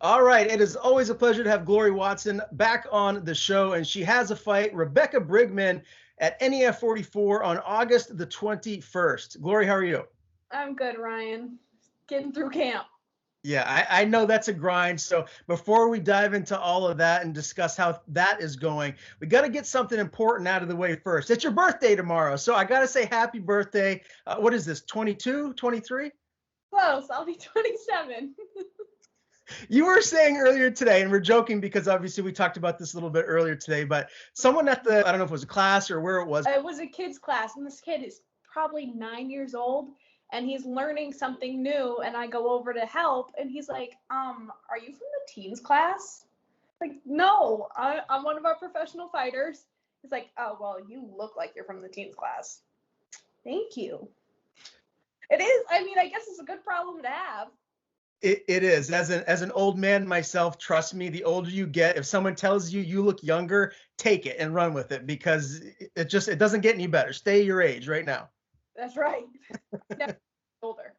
All right, it is always a pleasure to have Glory Watson back on the show, and she has a fight, Rebecca Bryggman, at NEF 44 on August the 21st. Glory, how are you? I'm good, Ryan. Getting through camp. Yeah, I know that's a grind. So before we dive into all of that and discuss how that is going, we got to get something important out of the way first. It's your birthday tomorrow. So I got to say happy birthday. What is this, 22, 23? Close. I'll be 27. You were saying earlier today, and we're joking because obviously we talked about this a little bit earlier today, but someone at I don't know if it was a class or where it was. It was a kid's class, and this kid is probably 9 years old, and he's learning something new. And I go over to help, and he's like, are you from the teens class? Like, no, I'm one of our professional fighters. He's like, oh, well, you look like you're from the teens class. Thank you. It is. I mean, I guess it's a good problem to have. It is. As an old man myself, trust me, the older you get, if someone tells you you look younger, take it and run with it because it doesn't get any better. Stay your age right now. That's right. Older.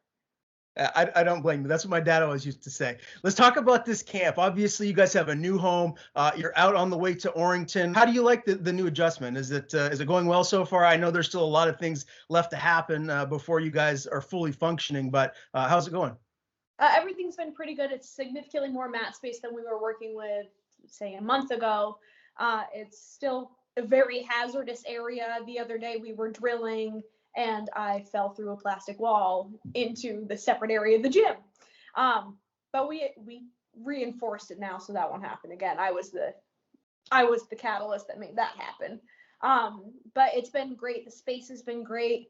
I don't blame you. That's what my dad always used to say. Let's talk about this camp. Obviously, you guys have a new home. You're out on the way to Orrington. How do you like the new adjustment? Is it going well so far? I know there's still a lot of things left to happen before you guys are fully functioning, but how's it going? Everything's been pretty good. It's significantly more mat space than we were working with, say, a month ago. It's still a very hazardous area. The other day we were drilling and I fell through a plastic wall into the separate area of the gym. But we reinforced it now so that won't happen again. I was the catalyst that made that happen. But it's been great. The space has been great.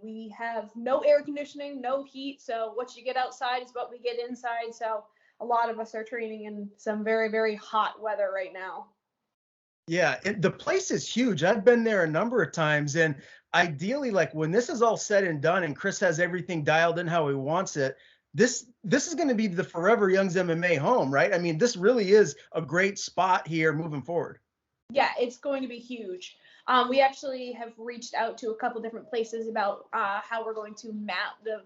We have no air conditioning, no heat. So what you get outside is what we get inside. So a lot of us are training in some very, very hot weather right now. Yeah, the place is huge. I've been there a number of times, and ideally, like when this is all said and done, and Chris has everything dialed in how he wants it, this is going to be the Forever Youngs MMA home, right? I mean, this really is a great spot here moving forward. Yeah, it's going to be huge. We actually have reached out to a couple different places about how we're going to mat the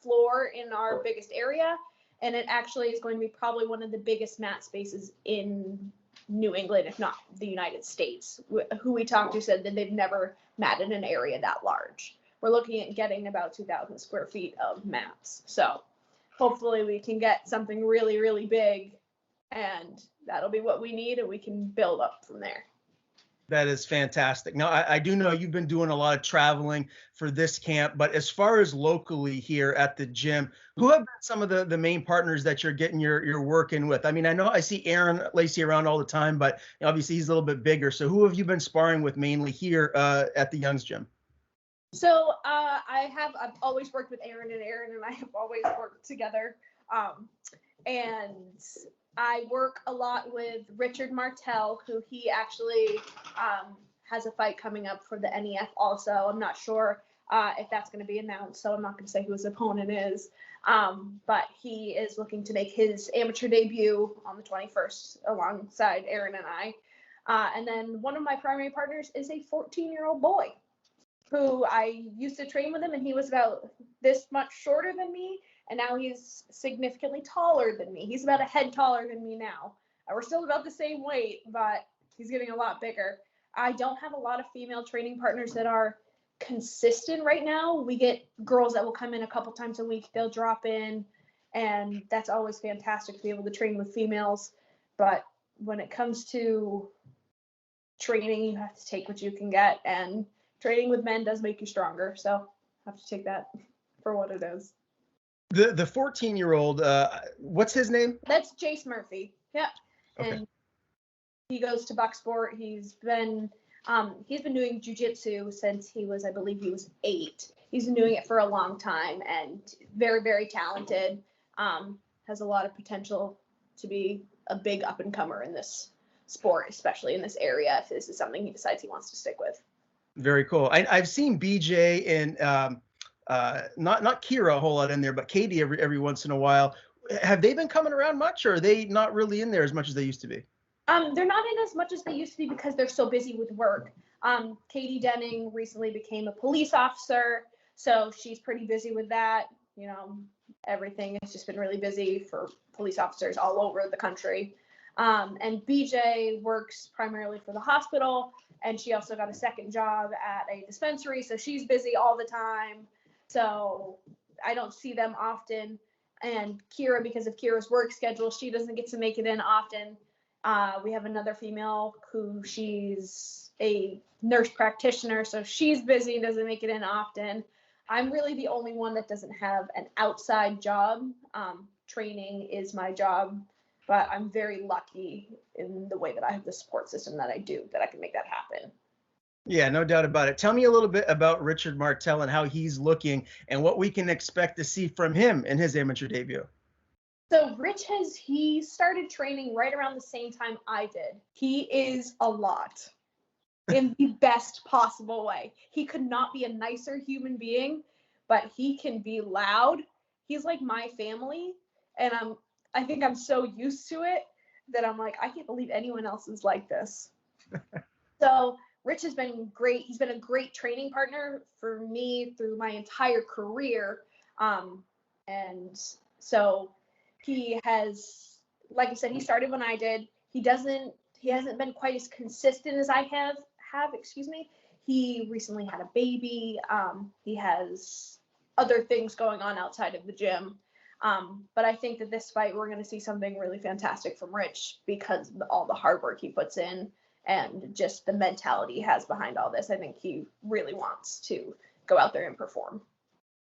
floor in our biggest area, and it actually is going to be probably one of the biggest mat spaces in New England, if not the United States. Who we talked to said that they've never matted an area that large. We're looking at getting about 2,000 square feet of mats. So hopefully we can get something really, really big, and that'll be what we need, and we can build up from there. That is fantastic. Now, I do know you've been doing a lot of traveling for this camp, but as far as locally here at the gym, who have been some of the main partners that you're getting your work in with? I mean, I know I see Aaron Lacey around all the time, but obviously he's a little bit bigger. So who have you been sparring with mainly here at the Youngs gym? So I've always worked with Aaron, and Aaron and I have always worked together. And I work a lot with Richard Martell, who he actually has a fight coming up for the NEF also. I'm not sure if that's going to be announced, so I'm not going to say who his opponent is. But he is looking to make his amateur debut on the 21st alongside Aaron and I. And then one of my primary partners is a 14-year-old boy who I used to train with him, and he was about this much shorter than me, and now he's significantly taller than me. He's about a head taller than me now. We're still about the same weight, but he's getting a lot bigger. I don't have a lot of female training partners that are consistent right now. We get girls that will come in a couple times a week. They'll drop in, and that's always fantastic to be able to train with females. But when it comes to training, you have to take what you can get, and training with men does make you stronger. So I have to take that for what it is. The 14-year-old, what's his name? That's Jace Murphy. Yeah. Okay. And he goes to Bucksport. He's been doing jiu-jitsu since I believe he was 8. He's been doing it for a long time, and very, very talented. Has a lot of potential to be a big up-and-comer in this sport, especially in this area, if this is something he decides he wants to stick with. Very cool. I've seen BJ and not Kira a whole lot in there, but Katie every once in a while. Have they been coming around much, or are they not really in there as much as they used to be? They're not in as much as they used to be because they're so busy with work. Katie Denning recently became a police officer, so she's pretty busy with that. everything has just been really busy for police officers all over the country. And BJ works primarily for the hospital, and she also got a second job at a dispensary, so she's busy all the time. So I don't see them often. And Kira, because of Kira's work schedule, she doesn't get to make it in often. We have another female who she's a nurse practitioner, so she's busy, doesn't make it in often. I'm really the only one that doesn't have an outside job. Training is my job, but I'm very lucky in the way that I have the support system that I do, that I can make that happen. Yeah, no doubt about it. Tell me a little bit about Richard Martell and how he's looking and what we can expect to see from him in his amateur debut. So he started training right around the same time I did. He is a lot in the best possible way. He could not be a nicer human being, but he can be loud. He's like my family, and I think I'm so used to it that I'm like, I can't believe anyone else is like this. So Rich has been great. He's been a great training partner for me through my entire career. And so he has, like I said, he started when I did. He hasn't been quite as consistent as I have, excuse me. He recently had a baby. He has other things going on outside of the gym. But I think that this fight, we're going to see something really fantastic from Rich because of all the hard work he puts in and just the mentality he has behind all this. I think he really wants to go out there and perform.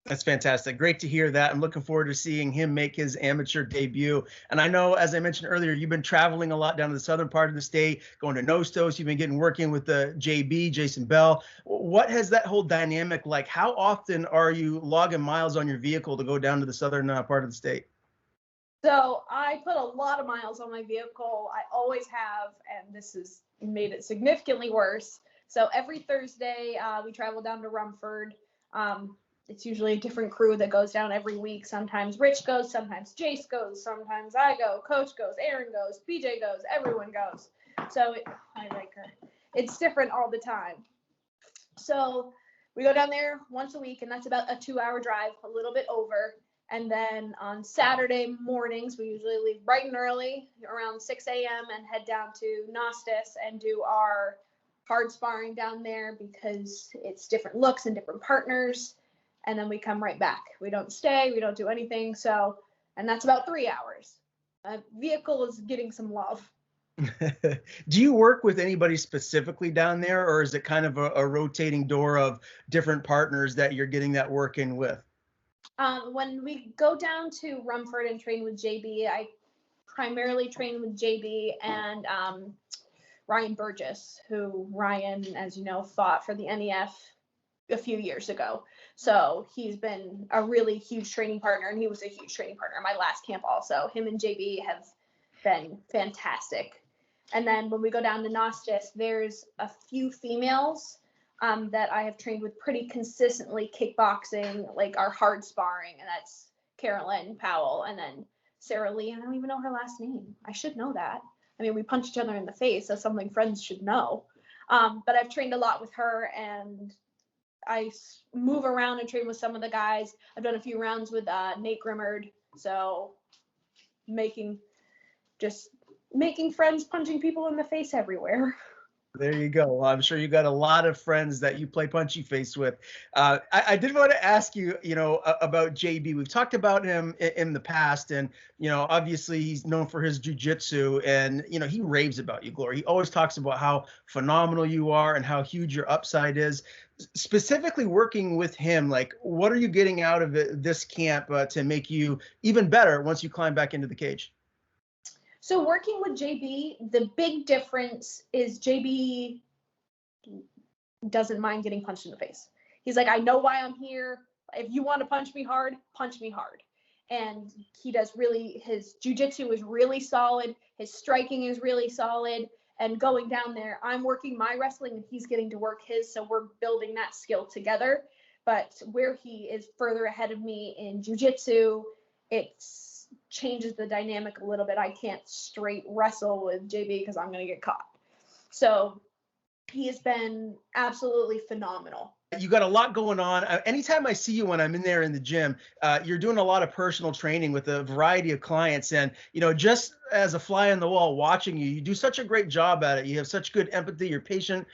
That's fantastic. Great to hear that. I'm looking forward to seeing him make his amateur debut. And I know, as I mentioned earlier, you've been traveling a lot down to the southern part of the state, going to Nostos. You've been working with the JB, Jason Bell. What has that whole dynamic like? How often are you logging miles on your vehicle to go down to the southern part of the state? So I put a lot of miles on my vehicle. I always have, and this has made it significantly worse. So every Thursday, we travel down to Rumford. It's usually a different crew that goes down every week. Sometimes Rich goes, sometimes Jace goes, sometimes I go, Coach goes, Aaron goes, BJ goes, everyone goes. So it's different all the time. So we go down there once a week, and that's about a 2-hour drive, a little bit over. And then on Saturday mornings, we usually leave bright and early, around 6 a.m., and head down to Nostos and do our hard sparring down there because it's different looks and different partners. And then we come right back. We don't stay. We don't do anything. So, and that's about 3 hours. Vehicle is getting some love. Do you work with anybody specifically down there, or is it kind of a rotating door of different partners that you're getting that work in with? When we go down to Rumford and train with JB, I primarily train with JB and Ryan Burgess, who Ryan, as you know, fought for the NEF a few years ago. So he's been a really huge training partner, and he was a huge training partner in my last camp also. Him and JB have been fantastic. And then when we go down to Nostos, there's a few females that I have trained with pretty consistently kickboxing, like our hard sparring, and that's Carolyn Powell and then Sarah Lee. I don't even know her last name. I should know that. I mean, we punch each other in the face. That's something friends should know. But I've trained a lot with her, and I move around and train with some of the guys. I've done a few rounds with Nate Grimmard. So making friends, punching people in the face everywhere. There you go. Well, I'm sure you got a lot of friends that you play punchy face with. I did want to ask you, about JB. We've talked about him in the past, and obviously he's known for his jiu-jitsu, and he raves about you, Glory. He always talks about how phenomenal you are and how huge your upside is. Specifically working with him, like, what are you getting out of this camp to make you even better once you climb back into the cage? So working with JB, the big difference is JB doesn't mind getting punched in the face. He's like, I know why I'm here. If you want to punch me hard, punch me hard. And he does his jiu-jitsu is really solid. His striking is really solid. And going down there, I'm working my wrestling and he's getting to work his. So we're building that skill together. But where he is further ahead of me in jiu-jitsu, it's changes the dynamic a little bit. I can't straight wrestle with JB because I'm going to get caught. So he has been absolutely phenomenal. You got a lot going on. Anytime I see you when I'm in there in the gym, you're doing a lot of personal training with a variety of clients. And, just as a fly on the wall watching you, you do such a great job at it. You have such good empathy. You're patient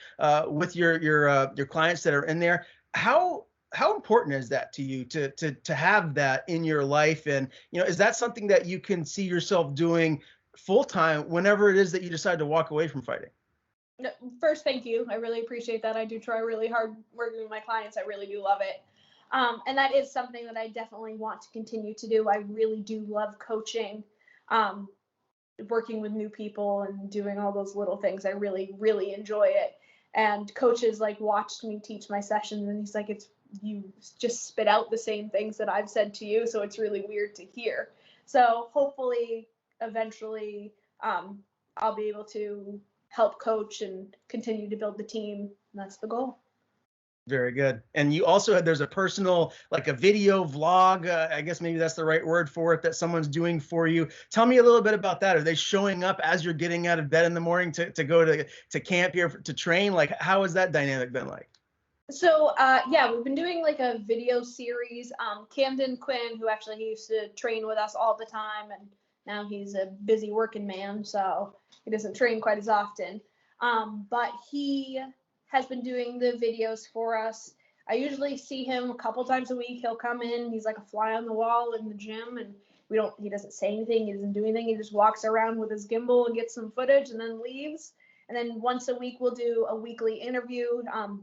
with your clients that are in there. How important is that to you to have that in your life? And, is that something that you can see yourself doing full time whenever it is that you decide to walk away from fighting? No, first, thank you. I really appreciate that. I do try really hard working with my clients. I really do love it. And that is something that I definitely want to continue to do. I really do love coaching, um, working with new people and doing all those little things. I really, really enjoy it. And coaches like watched me teach my sessions, and he's like, "It's you just spit out the same things that I've said to you, so it's really weird to hear." So hopefully, eventually, I'll be able to help coach and continue to build the team. And that's the goal. Very good. And you also there's a personal, like a video vlog, I guess maybe that's the right word for it, that someone's doing for you. Tell me a little bit about that. Are they showing up as you're getting out of bed in the morning to go to camp here to train? Like, how has that dynamic been like? So yeah, we've been doing like a video series. Camden Quinn, who actually he used to train with us all the time, and now he's a busy working man, so he doesn't train quite as often. But he has been doing the videos for us. I usually see him a couple times a week. He'll come in. He's like a fly on the wall in the gym, and he doesn't say anything. He doesn't do anything. He just walks around with his gimbal and gets some footage and then leaves. And then once a week, we'll do a weekly interview,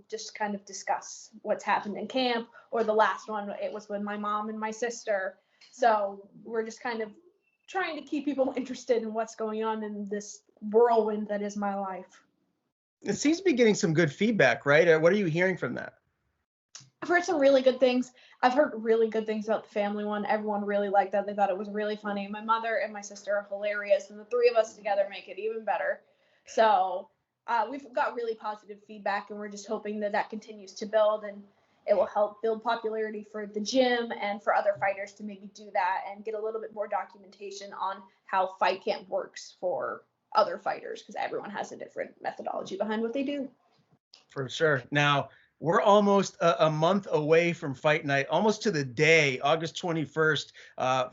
just kind of discuss what's happened in camp. Or the last one, it was with my mom and my sister. So we're just kind of trying to keep people interested in what's going on in this whirlwind that is my life. It seems to be getting some good feedback, right? What are you hearing from that? I've heard some really good things. I've heard really good things about the family one. Everyone really liked that. They thought it was really funny. My mother and my sister are hilarious, and the three of us together make it even better. So we've got really positive feedback, and we're just hoping that that continues to build, and it will help build popularity for the gym and for other fighters to maybe do that and get a little bit more documentation on how fight camp works for other fighters, because everyone has a different methodology behind what they do. For sure. Now, we're almost a month away from fight night, almost to the day, August 21st,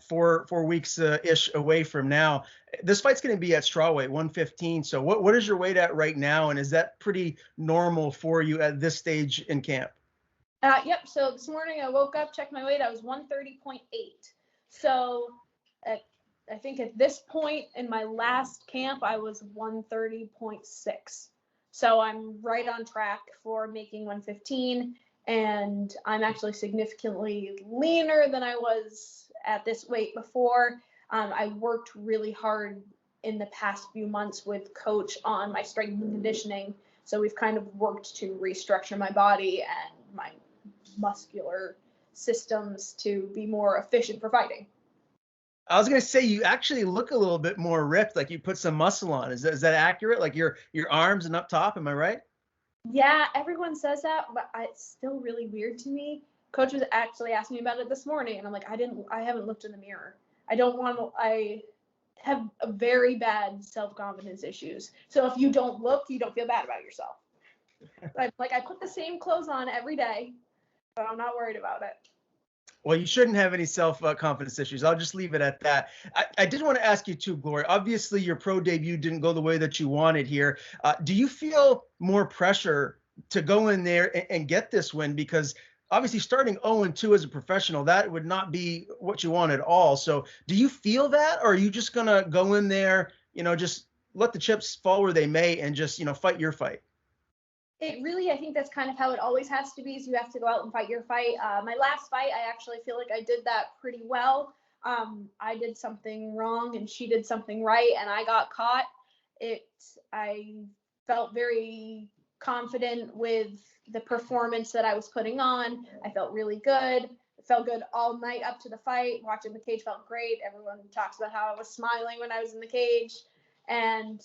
4 weeks ish away from now. This fight's going to be at strawweight 115. So what is your weight at right now? And is that pretty normal for you at this stage in camp? Yep. So this morning I woke up, checked my weight. I was 130.8. So I think at this point in my last camp, I was 130.6. So I'm right on track for making 115, and I'm actually significantly leaner than I was at this weight before. I worked really hard in the past few months with coach on my strength and conditioning. So we've kind of worked to restructure my body and my muscular systems to be more efficient for fighting. I was gonna say you actually look a little bit more ripped, like you put some muscle on. Is that accurate? Like your arms and up top, am I right? Yeah, everyone says that, but it's still really weird to me. Coach was actually asking me about it this morning, and I'm like, I haven't looked in the mirror. I have a very bad self-confidence issues. So if you don't look, you don't feel bad about yourself. I put the same clothes on every day, but I'm not worried about it. Well, you shouldn't have any self-confidence issues. I'll just leave it at that. I did want to ask you too, Gloria. Obviously, your pro debut didn't go the way that you wanted here. Do you feel more pressure to go in there and get this win? Because obviously, starting 0-2 as a professional, that would not be what you want at all. So, do you feel that, or are you just gonna go in there, just let the chips fall where they may, and just fight your fight? I think that's kind of how it always has to be, is you have to go out and fight your fight. My last fight, I actually feel like I did that pretty well. I did something wrong and she did something right, and I got caught. I felt very confident with the performance that I was putting on. I felt really good. It felt good all night up to the fight. Watching the cage felt great. Everyone talks about how I was smiling when I was in the cage, and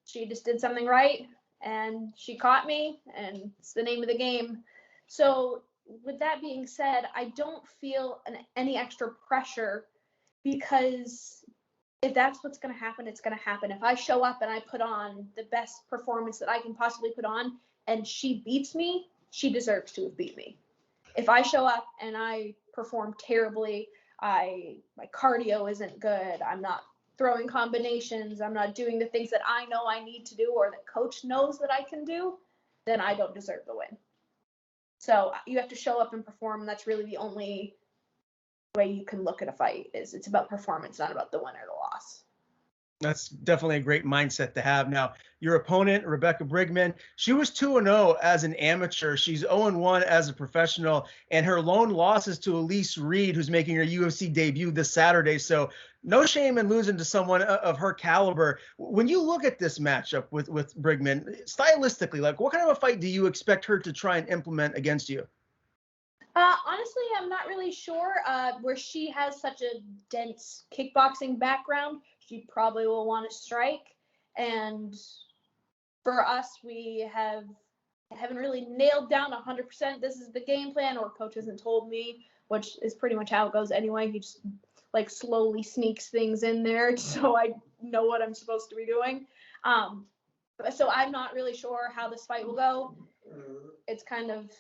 she just did something right. And she caught me, and it's the name of the game. So with that being said, I don't feel any extra pressure, because if that's what's going to happen, it's going to happen. If I show up and I put on the best performance that I can possibly put on and she beats me, she deserves to have beat me. If I show up and I perform terribly, my cardio isn't good, I'm not throwing combinations, I'm not doing the things that I know I need to do or that coach knows that I can do, then I don't deserve the win. So you have to show up and perform, and that's really the only way you can look at a fight. Is it's about performance, not about the win or the loss. That's definitely a great mindset to have. Now, your opponent, Rebecca Bryggman, she was 2-0 as an amateur. She's 0-1 as a professional, and her lone loss is to Elise Reed, who's making her UFC debut this Saturday. So no shame in losing to someone of her caliber. When you look at this matchup with Bryggman, stylistically, like what kind of a fight do you expect her to try and implement against you? Honestly, I'm not really sure. Where she has such a dense kickboxing background, she probably will want to strike. And for us, we haven't really nailed down 100%. This is the game plan, or coach hasn't told me, which is pretty much how it goes anyway. He just like slowly sneaks things in there so I know what I'm supposed to be doing. So I'm not really sure how this fight will go. It's kind of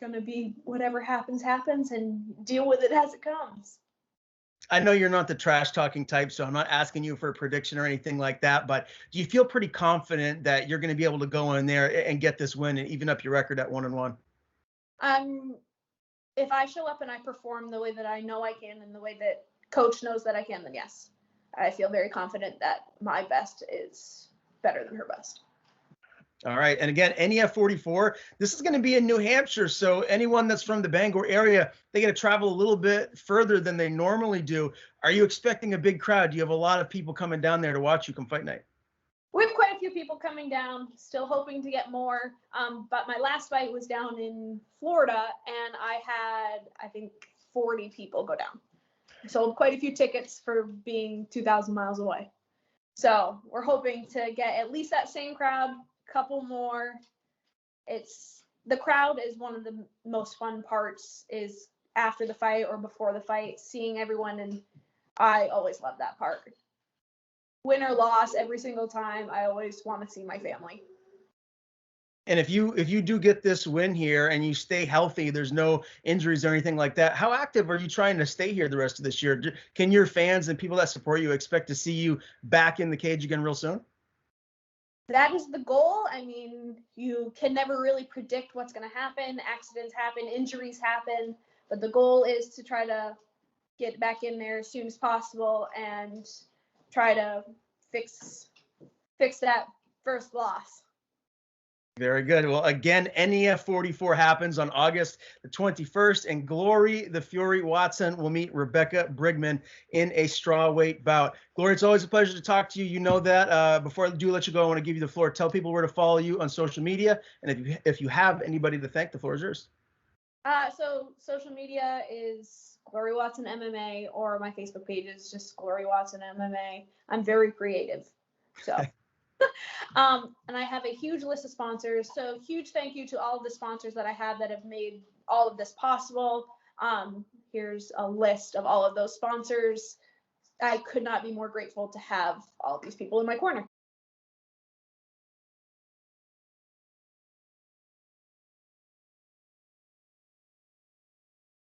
gonna be whatever happens and deal with it as it comes. I know you're not the trash talking type, so I'm not asking you for a prediction or anything like that, but do you feel pretty confident that you're going to be able to go in there and get this win and even up your record at 1-1? If I show up and I perform the way that I know I can and the way that coach knows that I can, then yes, I feel very confident that my best is better than her best. All right. And again, NEF 44, this is going to be in New Hampshire. So anyone that's from the Bangor area, they got to travel a little bit further than they normally do. Are you expecting a big crowd? Do you have a lot of people coming down there to watch you come fight night? We have quite a few people coming down, still hoping to get more. But my last fight was down in Florida, and I had, I think, 40 people go down. Sold quite a few tickets for being 2,000 miles away. So we're hoping to get at least that same crowd, couple more. The crowd is one of the most fun parts, is after the fight or before the fight, seeing everyone, and I always love that part. Win or loss, every single time, I always want to see my family. And if you do get this win here and you stay healthy, there's no injuries or anything like that, how active are you trying to stay here the rest of this year? Can your fans and people that support you expect to see you back in the cage again real soon? That is the goal. I mean, you can never really predict what's going to happen. Accidents happen, injuries happen, but the goal is to try to get back in there as soon as possible and try to fix that first loss. Very good. Well, again, NEF 44 happens on August the 21st, and Glory the Fury Watson will meet Rebecca Bryggman in a strawweight bout. Glory, it's always a pleasure to talk to you. You know that. Before I do let you go, I want to give you the floor. Tell people where to follow you on social media, and if you have anybody to thank, the floor is yours. So social media is Glory Watson MMA, or my Facebook page is just Glory Watson MMA. I'm very creative, so. And I have a huge list of sponsors. So huge thank you to all of the sponsors that I have that have made all of this possible. Here's a list of all of those sponsors. I could not be more grateful to have all of these people in my corner.